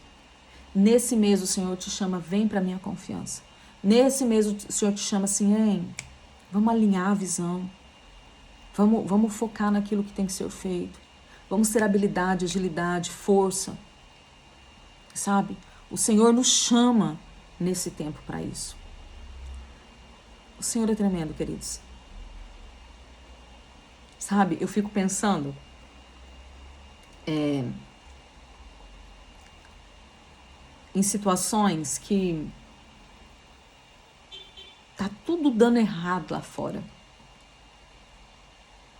Nesse mês o Senhor te chama, vem para a minha confiança. Nesse mês o Senhor te chama assim, hein, Vamos alinhar a visão. Vamos focar naquilo que tem que ser feito. Vamos ter habilidade, agilidade, força. Sabe? O Senhor nos chama nesse tempo para isso. O Senhor é tremendo, queridos. Sabe? Eu fico pensando... em situações que tá tudo dando errado lá fora.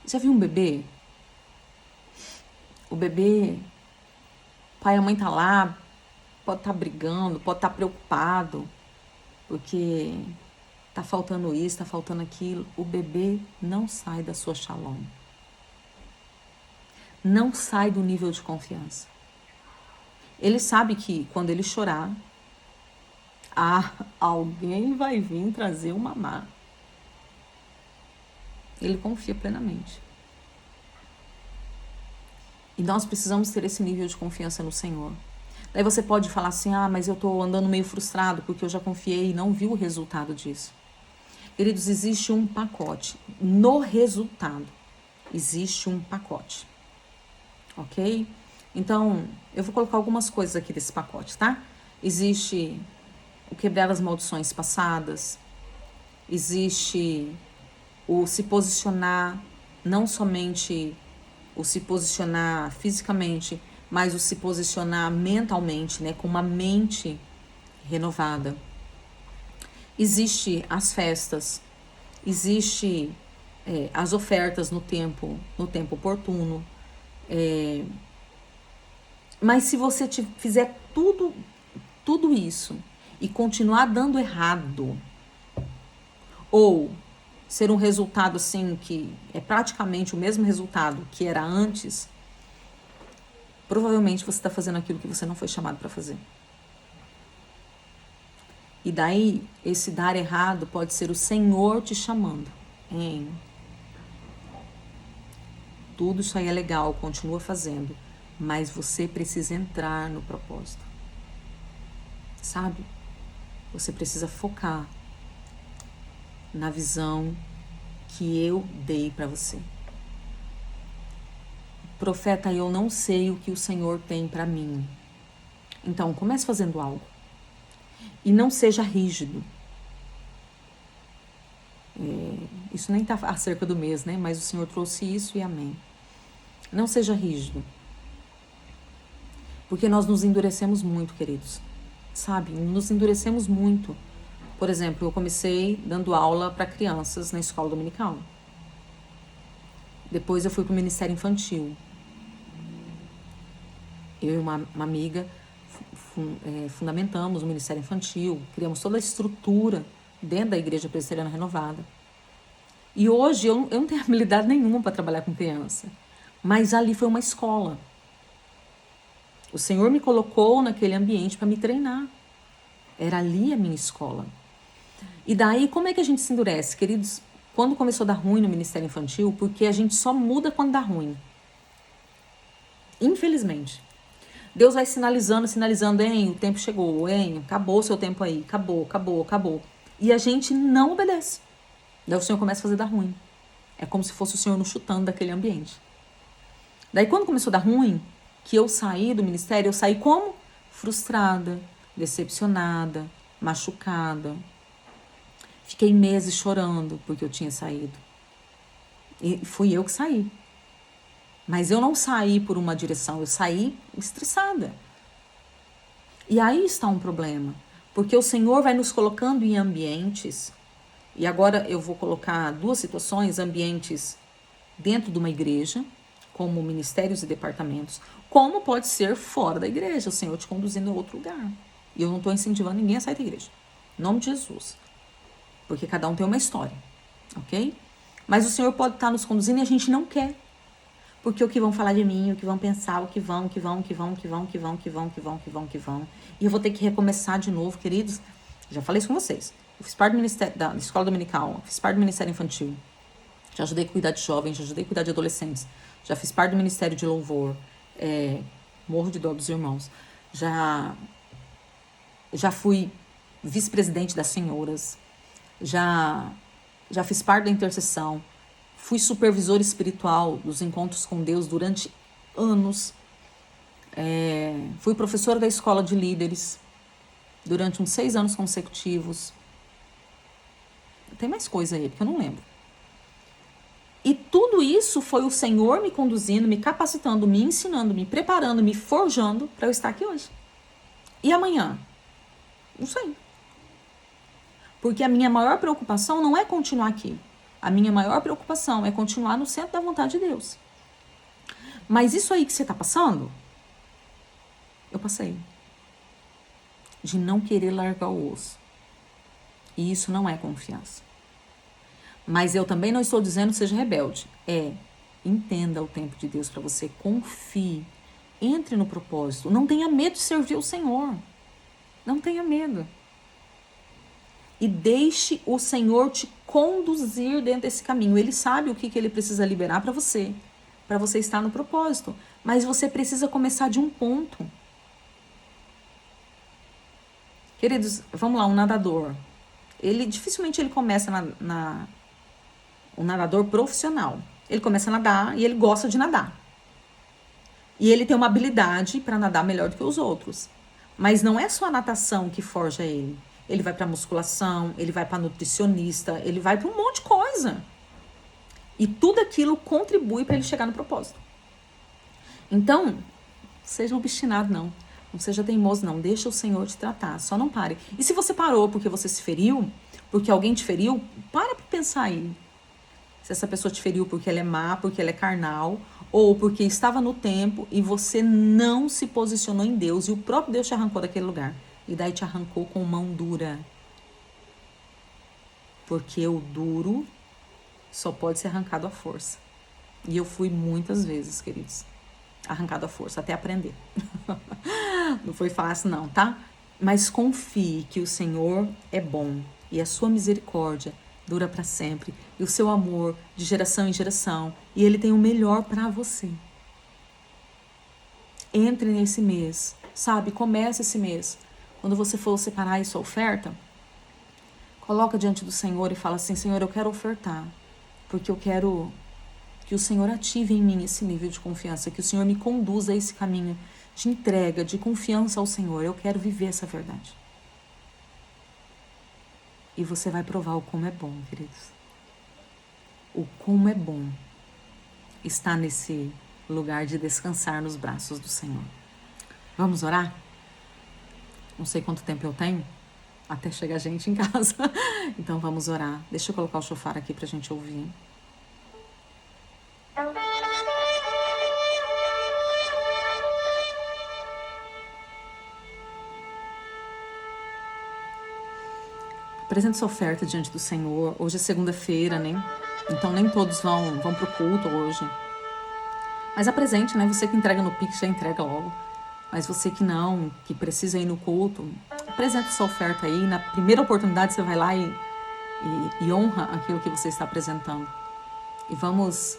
Já viu um bebê? O bebê, o pai e a mãe tá lá, pode estar brigando, pode estar preocupado, porque tá faltando isso, tá faltando aquilo. O bebê não sai da sua shalom. Não sai do nível de confiança. Ele sabe que quando ele chorar, alguém vai vir trazer o mamá. Ele confia plenamente. E nós precisamos ter esse nível de confiança no Senhor. Daí você pode falar assim, mas eu tô andando meio frustrado porque eu já confiei e não vi o resultado disso. Queridos, existe um pacote. No resultado, existe um pacote. Ok? Então, eu vou colocar algumas coisas aqui desse pacote, tá? Existe o quebrar as maldições passadas. Existe o se posicionar, não somente o se posicionar fisicamente, mas o se posicionar mentalmente, né, com uma mente renovada. Existe as festas, existe as ofertas no tempo oportuno. Mas se você fizer tudo isso e continuar dando errado, ou ser um resultado assim que é praticamente o mesmo resultado que era antes, provavelmente você está fazendo aquilo que você não foi chamado para fazer. E daí, esse dar errado pode ser o Senhor te chamando. Tudo isso aí é legal, continua fazendo, mas você precisa entrar no propósito. Sabe? Você precisa focar na visão que eu dei para você. Profeta, eu não sei o que o Senhor tem para mim. Então, comece fazendo algo. E não seja rígido. Isso nem está acerca do mês, né? Mas o Senhor trouxe isso e amém. Não seja rígido. Porque nós nos endurecemos muito, queridos. Sabe? Nos endurecemos muito. Por exemplo, eu comecei dando aula para crianças na escola dominical. Depois eu fui para o Ministério Infantil. Eu e uma amiga fundamentamos o Ministério Infantil, criamos toda a estrutura dentro da Igreja Presbiteriana Renovada. E hoje eu não tenho habilidade nenhuma para trabalhar com criança. Mas ali foi uma escola. O Senhor me colocou naquele ambiente para me treinar. Era ali a minha escola. E daí, como é que a gente se endurece? Queridos, quando começou a dar ruim no Ministério Infantil, porque a gente só muda quando dá ruim. Infelizmente. Deus vai sinalizando, o tempo chegou, acabou o seu tempo aí, acabou. E a gente não obedece. Daí o Senhor começa a fazer dar ruim. É como se fosse o Senhor nos chutando daquele ambiente. Daí quando começou a dar ruim, que eu saí do ministério, eu saí como? Frustrada, decepcionada, machucada. Fiquei meses chorando porque eu tinha saído. E fui eu que saí. Mas eu não saí por uma direção, eu saí estressada. E aí está um problema. Porque o Senhor vai nos colocando em ambientes, e agora eu vou colocar duas situações, ambientes dentro de uma igreja, como ministérios e departamentos, como pode ser fora da igreja, o Senhor te conduzindo a outro lugar. E eu não estou incentivando ninguém a sair da igreja. Em nome de Jesus. Porque cada um tem uma história, ok? Mas o Senhor pode estar nos conduzindo e a gente não quer. Porque o que vão falar de mim, o que vão pensar, o que vão. E eu vou ter que recomeçar de novo, queridos. Já falei isso com vocês. Eu fiz parte da escola dominical, fiz parte do Ministério Infantil. Já ajudei a cuidar de jovens, já ajudei a cuidar de adolescentes. Já fiz parte do Ministério de Louvor. Morro de dó dos irmãos. Já fui vice-presidente das senhoras. Já já fiz parte da intercessão, fui supervisor espiritual dos encontros com Deus durante anos, fui professora da escola de líderes durante uns 6 anos consecutivos. Tem mais coisa aí, porque eu não lembro. E tudo isso foi o Senhor me conduzindo, me capacitando, me ensinando, me preparando, me forjando para eu estar aqui hoje. E amanhã? Não sei. Porque a minha maior preocupação não é continuar aqui. A minha maior preocupação é continuar no centro da vontade de Deus. Mas isso aí que você está passando, eu passei. De não querer largar o osso. E isso não é confiança. Mas eu também não estou dizendo seja rebelde. Entenda o tempo de Deus para você. Confie. Entre no propósito. Não tenha medo de servir o Senhor. Não tenha medo. E deixe o Senhor te conduzir dentro desse caminho. Ele sabe o que ele precisa liberar para você estar no propósito. Mas você precisa começar de um ponto. Queridos, vamos lá, um nadador. Dificilmente ele começa um nadador profissional. Ele começa a nadar e ele gosta de nadar. E ele tem uma habilidade para nadar melhor do que os outros. Mas não é só a natação que forja ele. Ele vai para musculação, ele vai para nutricionista, ele vai para um monte de coisa. E tudo aquilo contribui para ele chegar no propósito. Então, seja obstinado, não. Não seja teimoso, não. Deixa o Senhor te tratar. Só não pare. E se você parou porque você se feriu, porque alguém te feriu, para pensar aí. Se essa pessoa te feriu porque ela é má, porque ela é carnal, ou porque estava no tempo e você não se posicionou em Deus e o próprio Deus te arrancou daquele lugar. E daí te arrancou com mão dura. Porque o duro só pode ser arrancado à força. E eu fui muitas vezes, queridos, arrancado à força, até aprender. Não foi fácil não, tá? Mas confie que o Senhor é bom e a sua misericórdia dura para sempre, e o seu amor de geração em geração, e Ele tem o melhor para você. Entre nesse mês, sabe? Comece esse mês. Quando você for separar aí sua oferta, coloca diante do Senhor e fala assim: Senhor, eu quero ofertar, porque eu quero que o Senhor ative em mim esse nível de confiança, que o Senhor me conduza a esse caminho de entrega, de confiança ao Senhor. Eu quero viver essa verdade. E você vai provar o como é bom, queridos. O como é bom estar nesse lugar de descansar nos braços do Senhor. Vamos orar? Não sei quanto tempo eu tenho até chegar gente em casa. Então vamos orar. Deixa eu colocar o shofar aqui pra gente ouvir. Apresente sua oferta diante do Senhor. Hoje é segunda-feira, né? Então nem todos vão pro culto hoje. Mas apresente, né? Você que entrega no Pix já entrega logo. Mas você que não, que precisa ir no culto, apresente sua oferta aí. Na primeira oportunidade você vai lá e honra aquilo que você está apresentando. E vamos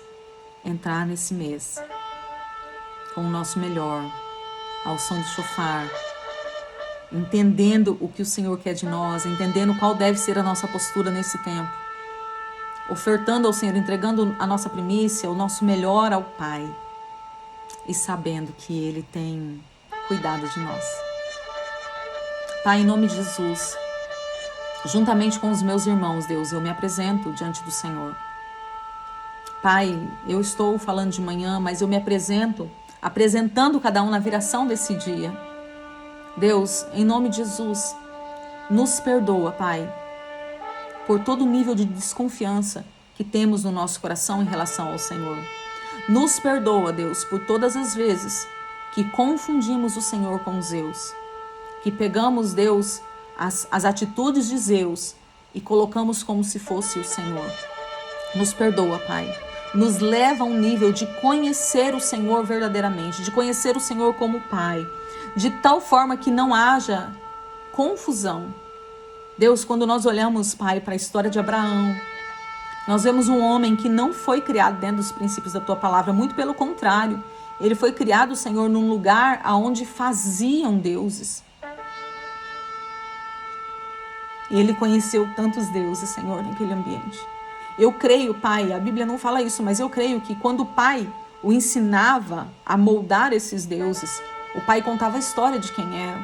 entrar nesse mês com o nosso melhor, ao som do shofar, entendendo o que o Senhor quer de nós, entendendo qual deve ser a nossa postura nesse tempo, ofertando ao Senhor, entregando a nossa primícia, o nosso melhor ao Pai, e sabendo que Ele tem cuidado de nós. Pai, em nome de Jesus, juntamente com os meus irmãos, Deus, eu me apresento diante do Senhor. Pai, eu estou falando de manhã, mas eu me apresentando cada um na viração desse dia. Deus, em nome de Jesus, nos perdoa, Pai, por todo o nível de desconfiança que temos no nosso coração em relação ao Senhor. Nos perdoa, Deus, por todas as vezes que confundimos o Senhor com Zeus, que pegamos, Deus, as atitudes de Zeus e colocamos como se fosse o Senhor. Nos perdoa, Pai. Nos leva a um nível de conhecer o Senhor verdadeiramente, de conhecer o Senhor como Pai, de tal forma que não haja confusão. Deus, quando nós olhamos, Pai, para a história de Abraão, nós vemos um homem que não foi criado dentro dos princípios da Tua palavra, muito pelo contrário. Ele foi criado, Senhor, num lugar onde faziam deuses. E ele conheceu tantos deuses, Senhor, naquele ambiente. Eu creio, Pai, a Bíblia não fala isso, mas eu creio que quando o Pai o ensinava a moldar esses deuses, o Pai contava a história de quem eram.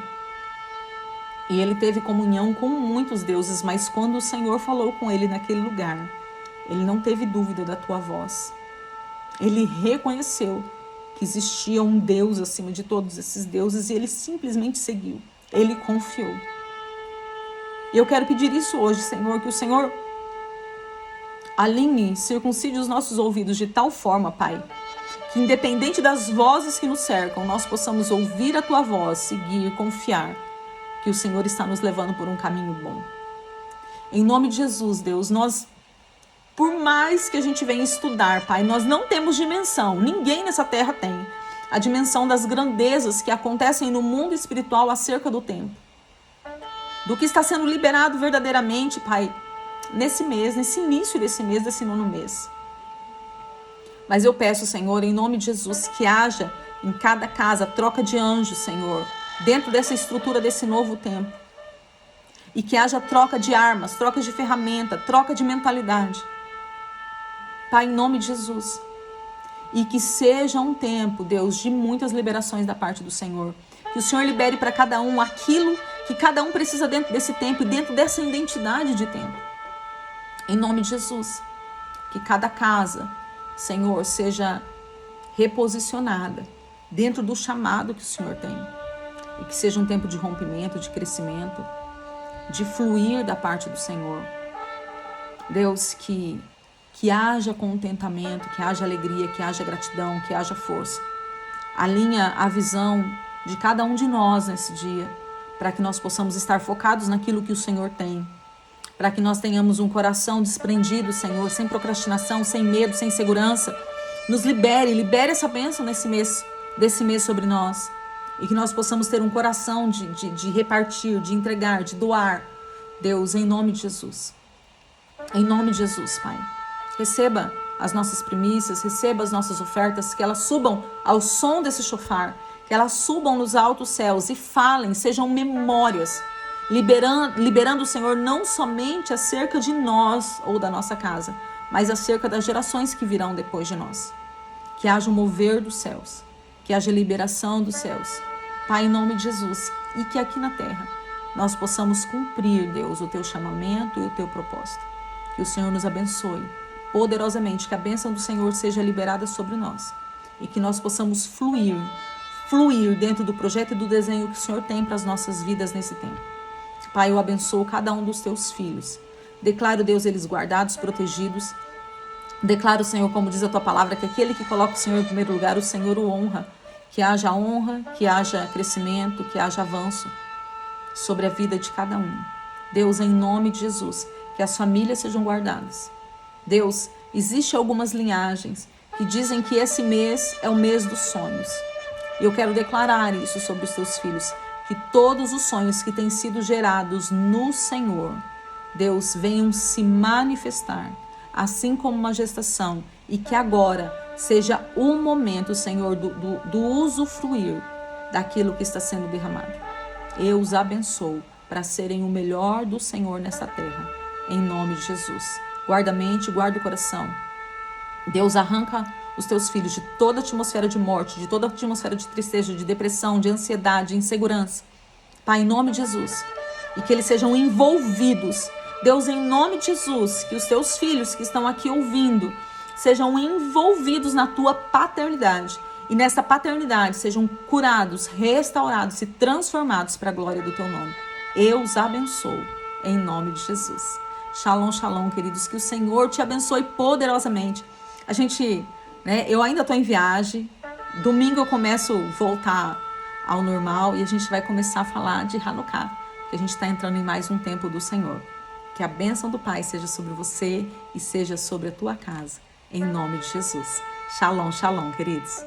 E ele teve comunhão com muitos deuses, mas quando o Senhor falou com ele naquele lugar, ele não teve dúvida da tua voz. Ele reconheceu que existia um Deus acima de todos esses deuses e ele simplesmente seguiu. Ele confiou. E eu quero pedir isso hoje, Senhor, que o Senhor alinhe, circuncide os nossos ouvidos de tal forma, Pai, que independente das vozes que nos cercam, nós possamos ouvir a tua voz, seguir, confiar que o Senhor está nos levando por um caminho bom. Em nome de Jesus, Deus, nós, por mais que a gente venha estudar, Pai, nós não temos dimensão, ninguém nessa terra tem a dimensão das grandezas que acontecem no mundo espiritual acerca do tempo. Do que está sendo liberado verdadeiramente, Pai, nesse mês, nesse início desse mês, desse 9º mês. Mas eu peço, Senhor, em nome de Jesus, que haja em cada casa troca de anjos, Senhor, dentro dessa estrutura desse novo tempo. E que haja troca de armas, troca de ferramenta, troca de mentalidade. Pai, em nome de Jesus. E que seja um tempo, Deus, de muitas liberações da parte do Senhor. Que o Senhor libere para cada um aquilo que cada um precisa dentro desse tempo e dentro dessa identidade de tempo. Em nome de Jesus. Que cada casa, Senhor, seja reposicionada dentro do chamado que o Senhor tem. E que seja um tempo de rompimento, de crescimento, de fluir da parte do Senhor. Deus, que haja contentamento, que haja alegria, que haja gratidão, que haja força. Alinha a visão de cada um de nós nesse dia, para que nós possamos estar focados naquilo que o Senhor tem. Para que nós tenhamos um coração desprendido, Senhor, sem procrastinação, sem medo, sem segurança. Nos libere essa bênção desse mês sobre nós. E que nós possamos ter um coração de repartir, de entregar, de doar. Deus, em nome de Jesus. Em nome de Jesus, Pai. Receba as nossas primícias, receba as nossas ofertas, que elas subam ao som desse chofar, que elas subam nos altos céus e falem, sejam memórias, liberando o Senhor não somente acerca de nós ou da nossa casa, mas acerca das gerações que virão depois de nós. Que haja um mover dos céus, que haja liberação dos céus. Pai, em nome de Jesus, e que aqui na terra nós possamos cumprir, Deus, o teu chamamento e o teu propósito. Que o Senhor nos abençoe poderosamente, que a bênção do Senhor seja liberada sobre nós e que nós possamos fluir dentro do projeto e do desenho que o Senhor tem para as nossas vidas nesse tempo. Pai, eu abençoo cada um dos teus filhos. Declaro, Deus, eles guardados, protegidos. Declaro, Senhor, como diz a tua palavra, que aquele que coloca o Senhor em primeiro lugar, o Senhor o honra. Que haja honra, que haja crescimento, que haja avanço sobre a vida de cada um. Deus, em nome de Jesus, que as famílias sejam guardadas. Deus, existem algumas linhagens que dizem que esse mês é o mês dos sonhos. E eu quero declarar isso sobre os teus filhos, que todos os sonhos que têm sido gerados no Senhor, Deus, venham se manifestar, assim como uma gestação, e que agora seja o momento, Senhor, do usufruir daquilo que está sendo derramado. Eu os abençoo para serem o melhor do Senhor nesta terra, em nome de Jesus. Guarda a mente, guarda o coração. Deus, arranca os teus filhos de toda a atmosfera de morte, de toda a atmosfera de tristeza, de depressão, de ansiedade, de insegurança. Pai, em nome de Jesus. E que eles sejam envolvidos. Deus, em nome de Jesus, que os teus filhos que estão aqui ouvindo sejam envolvidos na tua paternidade. E nessa paternidade sejam curados, restaurados e transformados para a glória do teu nome. Eu os abençoo, em nome de Jesus. Shalom, shalom, queridos. Que o Senhor te abençoe poderosamente. Eu ainda estou em viagem. Domingo eu começo a voltar ao normal e a gente vai começar a falar de Hanukkah, porque a gente está entrando em mais um tempo do Senhor. Que a bênção do Pai seja sobre você e seja sobre a tua casa, em nome de Jesus. Shalom, shalom, queridos.